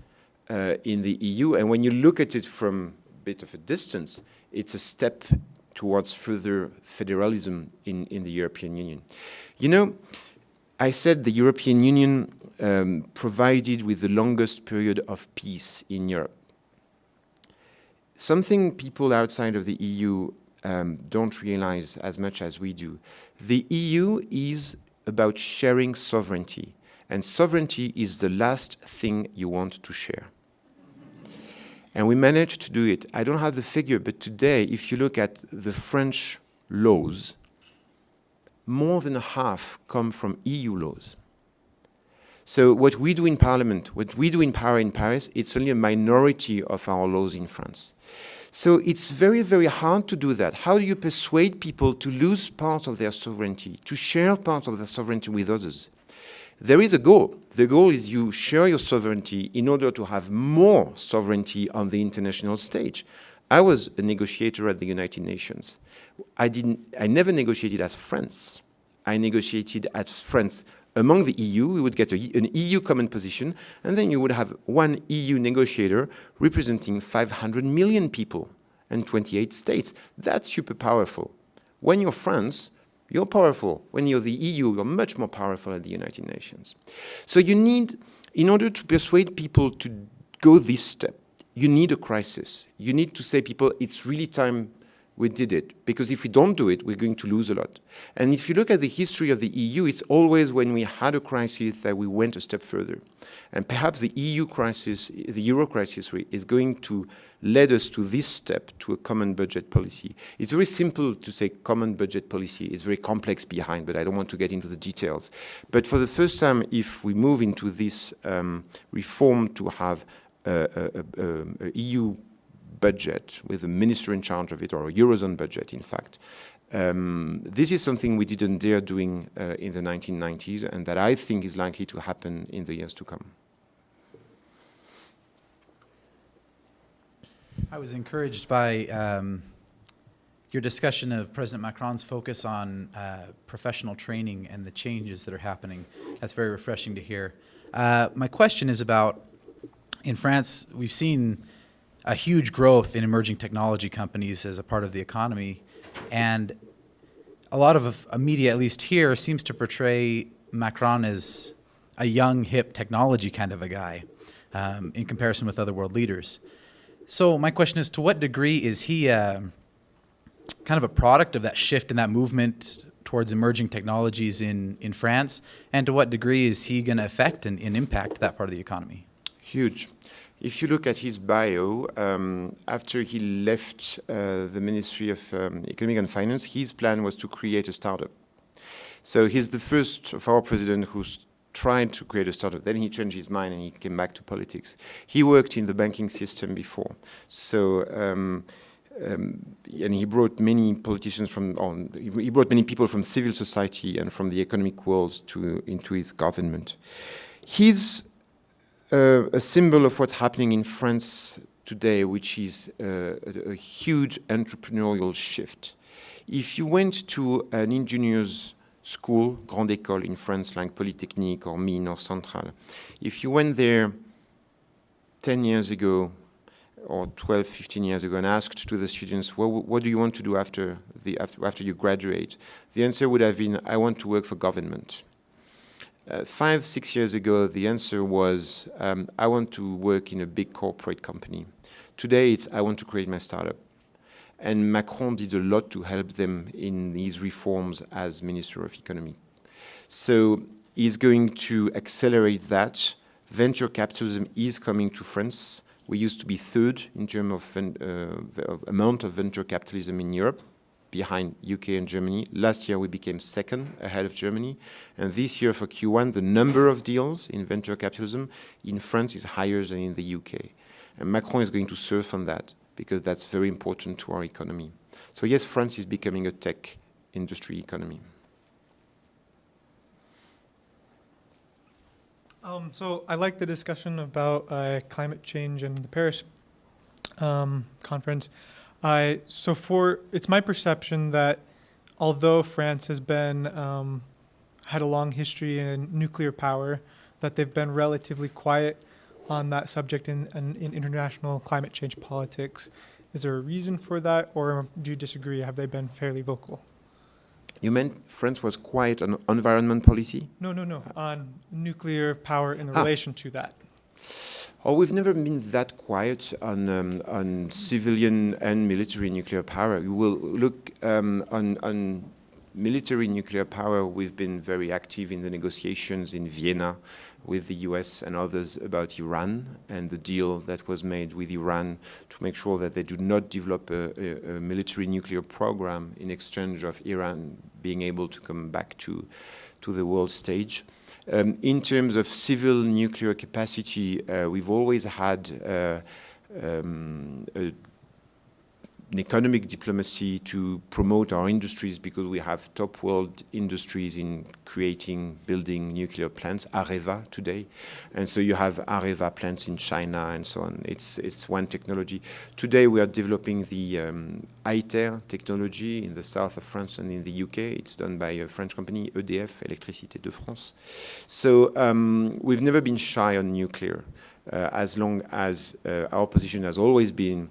in the EU. And when you look at it from a bit of a distance, it's a step towards further federalism in the European Union. You know, I said the European Union provided with the longest period of peace in Europe. Something people outside of the EU don't realize as much as we do. The EU is about sharing sovereignty, and sovereignty is the last thing you want to share. And we managed to do it. I don't have the figure, but today, if you look at the French laws, more than half come from EU laws. So what we do in Parliament, what we do in Paris, it's only a minority of our laws in France. So it's very, very hard to do that. How do you persuade people to lose part of their sovereignty, to share part of their sovereignty with others? There is a goal. The goal is you share your sovereignty in order to have more sovereignty on the international stage. I was a negotiator at the United Nations. I never negotiated as France. I negotiated as France among the EU. We would get an EU common position, and then you would have one EU negotiator representing 500 million people and 28 states. That's super powerful. When you're France, you're powerful. When you're the EU, you're much more powerful at the United Nations. So you need, in order to persuade people to go this step, you need a crisis. You need to say people, it's really time we did it, because if we don't do it, we're going to lose a lot. And if you look at the history of the EU, it's always when we had a crisis that we went a step further. And perhaps the EU crisis, the Euro crisis, is going to lead us to this step, to a common budget policy. It's very simple to say common budget policy. It's very complex behind, but I don't want to get into the details. But for the first time, if we move into this reform to have a EU budget with a minister in charge of it, or a Eurozone budget, in fact. This is something we didn't dare doing in the 1990s, and that I think is likely to happen in the years to come. I was encouraged by your discussion of President Macron's focus on professional training and the changes that are happening. That's very refreshing to hear. My question is about, in France, we've seen a huge growth in emerging technology companies as a part of the economy, and a lot of media, at least here, seems to portray Macron as a young, hip technology kind of a guy in comparison with other world leaders. So my question is, to what degree is he kind of a product of that shift and that movement towards emerging technologies in France, and to what degree is he going to affect and impact that part of the economy? Huge. If you look at his bio, after he left the Ministry of Economic and Finance, his plan was to create a startup. So he's the first of our president who's tried to create a startup. Then he changed his mind and he came back to politics. He worked in the banking system before. So, and he brought many politicians he brought many people from civil society and from the economic world into his government. He's a symbol of what's happening in France today, which is a huge entrepreneurial shift. If you went to an engineer's school, grande école in France, like Polytechnique or Mines or Centrale, if you went there 10 years ago or 12, 15 years ago and asked to the students, what do you want to do after you graduate? The answer would have been, I want to work for government. 5, 6 years ago, the answer was, I want to work in a big corporate company. Today, it's, I want to create my startup. And Macron did a lot to help them in these reforms as Minister of Economy. So he's going to accelerate that. Venture capitalism is coming to France. We used to be third in terms of amount of venture capitalism in Europe, behind UK and Germany. Last year we became second, ahead of Germany. And this year for Q1, the number of deals in venture capitalism in France is higher than in the UK. And Macron is going to surf on that because that's very important to our economy. So yes, France is becoming a tech industry economy. So I like the discussion about climate change and the Paris conference. It's my perception that although France has been had a long history in nuclear power, that they've been relatively quiet on that subject in international climate change politics. Is there a reason for that, or do you disagree? Have they been fairly vocal? You meant France was quiet on environment policy? No. On nuclear power in relation to that. Oh, we've never been that quiet on civilian and military nuclear power. We will look on military nuclear power. We've been very active in the negotiations in Vienna with the US and others about Iran and the deal that was made with Iran to make sure that they do not develop a military nuclear program in exchange of Iran being able to come back to the world stage. In terms of civil nuclear capacity, we've always had an economic diplomacy to promote our industries because we have top world industries in building nuclear plants, Areva today. And so you have Areva plants in China and so on. It's one technology. Today we are developing the ITER technology in the south of France and in the UK. It's done by a French company, EDF, Électricité de France. So we've never been shy on nuclear as long as our position has always been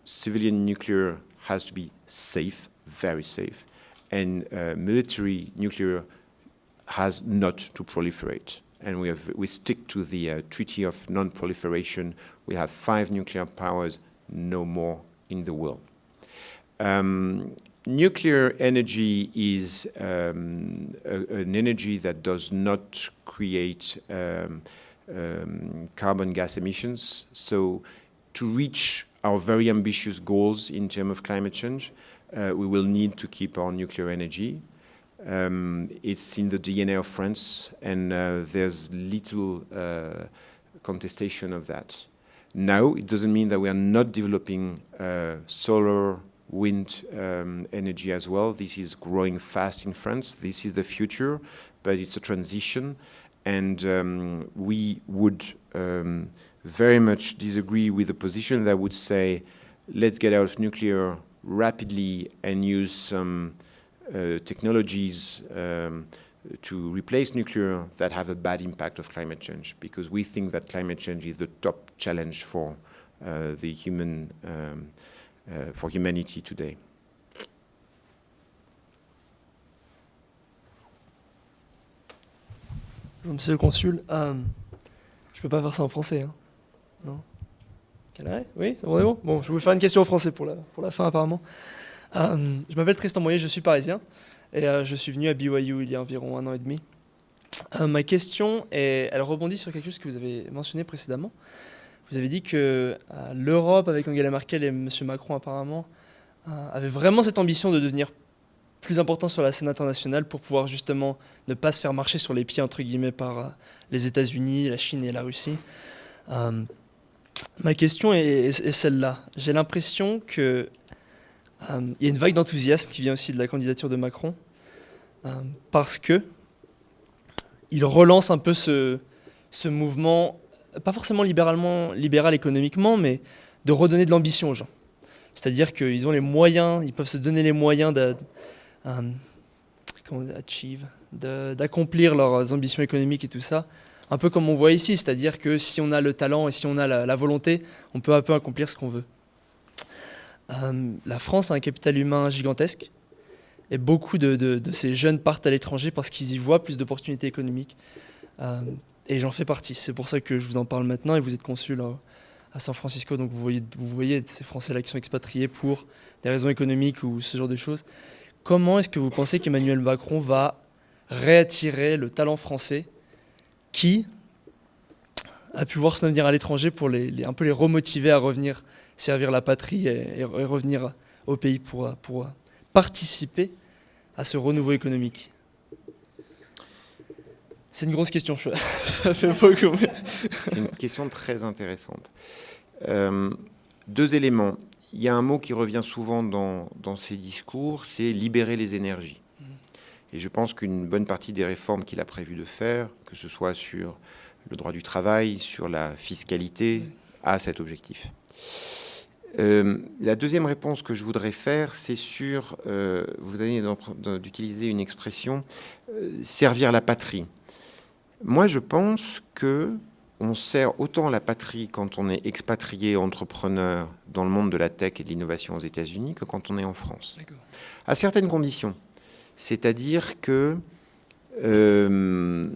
civilian nuclear has to be safe, very safe, and military nuclear has not to proliferate. And we stick to the Treaty of Non-Proliferation. We have 5 nuclear powers, no more in the world. Nuclear energy is an energy that does not create carbon gas emissions. So to reach our very ambitious goals in terms of climate change, we will need to keep our nuclear energy. It's in the DNA of France, and there's little contestation of that. Now, it doesn't mean that we are not developing solar, wind energy as well. This is growing fast in France. This is the future, but it's a transition. And we would very much disagree with the position that would say, let's get out of nuclear rapidly and use some technologies to replace nuclear that have a bad impact of climate change, because we think that climate change is the top challenge for for humanity today. Monsieur le Consul, je peux pas faire ça en français, hein. Non? Oui, c'est bon? Bon, je vais vous faire une question en français pour la fin apparemment. Je m'appelle Tristan Moyer, je suis parisien et je suis venu à BYU il y a environ 1 an et demi. Ma question, elle rebondit sur quelque chose que vous avez mentionné précédemment. Vous avez dit que l'Europe, avec Angela Merkel et M. Macron apparemment, avait vraiment cette ambition de devenir plus important sur la scène internationale pour pouvoir justement ne pas se faire marcher sur les pieds, entre guillemets, par les États-Unis, la Chine et la Russie. Ma question est celle-là. J'ai l'impression qu'il y a une vague d'enthousiasme qui vient aussi de la candidature de Macron, parce que il relance un peu ce mouvement, pas forcément libéral économiquement, mais de redonner de l'ambition aux gens. C'est-à-dire qu'ils ont les moyens, ils peuvent se donner les moyens d'accomplir leurs ambitions économiques et tout ça, un peu comme on voit ici, c'est-à-dire que si on a le talent et si on a la volonté, on peut un peu accomplir ce qu'on veut. La France a un capital humain gigantesque, et beaucoup de ces jeunes partent à l'étranger parce qu'ils y voient plus d'opportunités économiques. Et j'en fais partie. C'est pour ça que je vous en parle maintenant. Et vous êtes consul à San Francisco, donc vous voyez ces Français-là qui sont expatriés pour des raisons économiques ou ce genre de choses. Comment est-ce que vous pensez qu'Emmanuel Macron va réattirer le talent français qui a pu voir son avenir à l'étranger pour un peu les remotiver à revenir servir la patrie et revenir au pays pour participer à ce renouveau économique? C'est une grosse question, ça fait beaucoup. C'est une question très intéressante. 2 éléments. Il y a un mot qui revient souvent dans ces discours, c'est libérer les énergies. Et je pense qu'une bonne partie des réformes qu'il a prévu de faire, que ce soit sur le droit du travail, sur la fiscalité, a cet objectif. La deuxième réponse que je voudrais faire, c'est sur, vous venez d'utiliser une expression, servir la patrie. Moi, je pense qu'on sert autant la patrie quand on est expatrié entrepreneur dans le monde de la tech et de l'innovation aux États-Unis que quand on est en France. À certaines conditions. C'est-à-dire que un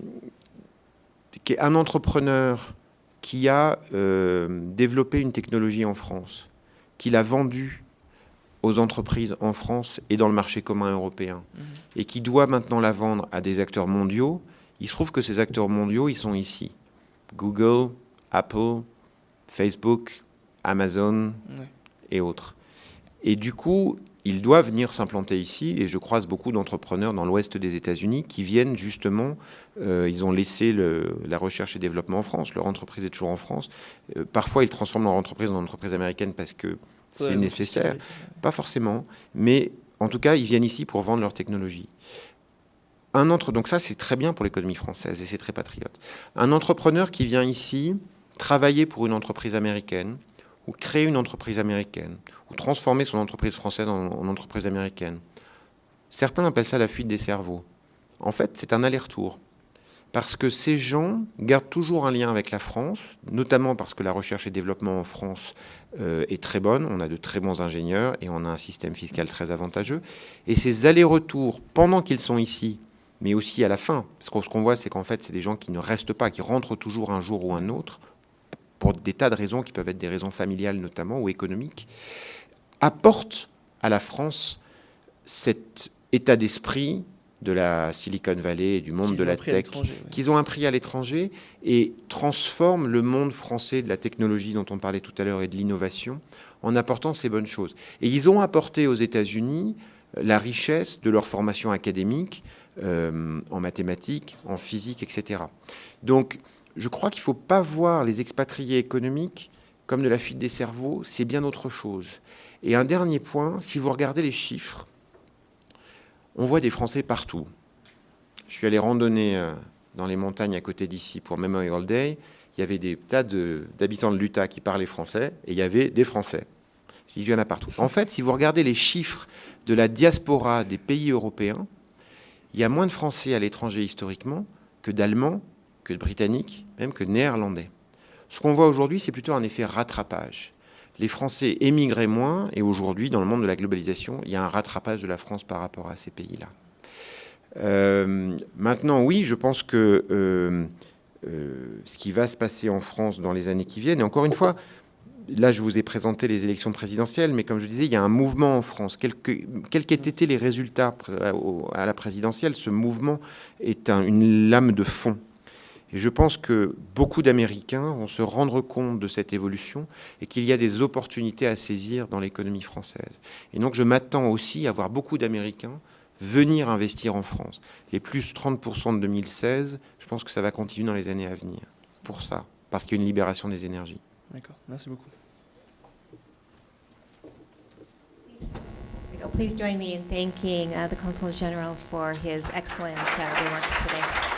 entrepreneur qui a développé une technologie en France, qui l'a vendue aux entreprises en France et dans le marché commun européen, et qui doit maintenant la vendre à des acteurs mondiaux, il se trouve que ces acteurs mondiaux, ils sont ici. Google, Apple, Facebook, Amazon et autres. Et du coup, ils doivent venir s'implanter ici, et je croise beaucoup d'entrepreneurs dans l'ouest des États-Unis qui viennent justement, ils ont laissé la recherche et développement en France, leur entreprise est toujours en France. Parfois, ils transforment leur entreprise en entreprise américaine parce que c'est nécessaire, pas forcément, mais en tout cas, ils viennent ici pour vendre leur technologie. Donc ça, c'est très bien pour l'économie française et c'est très patriote. Un entrepreneur qui vient ici travailler pour une entreprise américaine, ou créer une entreprise américaine, ou transformer son entreprise française en entreprise américaine. Certains appellent ça la fuite des cerveaux. En fait, c'est un aller-retour. Parce que ces gens gardent toujours un lien avec la France, notamment parce que la recherche et développement en France est très bonne, on a de très bons ingénieurs et on a un système fiscal très avantageux. Et ces allers-retours, pendant qu'ils sont ici, mais aussi à la fin, parce que ce qu'on voit, c'est qu'en fait, c'est des gens qui ne restent pas, qui rentrent toujours un jour ou un autre, pour des tas de raisons qui peuvent être des raisons familiales notamment ou économiques, apportent à la France cet état d'esprit de la Silicon Valley et du monde Qu'ils de ont la appris à tech, l'étranger, oui. qu'ils ont appris à l'étranger et transforment le monde français de la technologie dont on parlait tout à l'heure et de l'innovation en apportant ces bonnes choses. Et ils ont apporté aux États-Unis la richesse de leur formation académique en mathématiques, en physique, etc. Donc, je crois qu'il ne faut pas voir les expatriés économiques comme de la fuite des cerveaux, c'est bien autre chose. Et un dernier point, si vous regardez les chiffres, on voit des Français partout. Je suis allé randonner dans les montagnes à côté d'ici pour Memorial Day. Il y avait des tas d'habitants de l'Utah qui parlaient français et il y avait des Français. Il y en a partout. En fait, si vous regardez les chiffres de la diaspora des pays européens, il y a moins de Français à l'étranger historiquement que d'Allemands, que de Britanniques, même que de Néerlandais. Ce qu'on voit aujourd'hui, c'est plutôt un effet rattrapage. Les Français émigraient moins et aujourd'hui, dans le monde de la globalisation, il y a un rattrapage de la France par rapport à ces pays-là. Maintenant, oui, je pense que ce qui va se passer en France dans les années qui viennent, et encore une fois, là, je vous ai présenté les élections présidentielles, mais comme je disais, il y a un mouvement en France. Quels qu'aient été les résultats à la présidentielle, ce mouvement est une lame de fond. Et je pense que beaucoup d'Américains vont se rendre compte de cette évolution et qu'il y a des opportunités à saisir dans l'économie française. Et donc, je m'attends aussi à voir beaucoup d'Américains venir investir en France. Les plus 30% de 2016, je pense que ça va continuer dans les années à venir. Pour ça, parce qu'il y a une libération des énergies. D'accord, merci beaucoup. Please join me in thanking the Consul General for his excellent remarks today.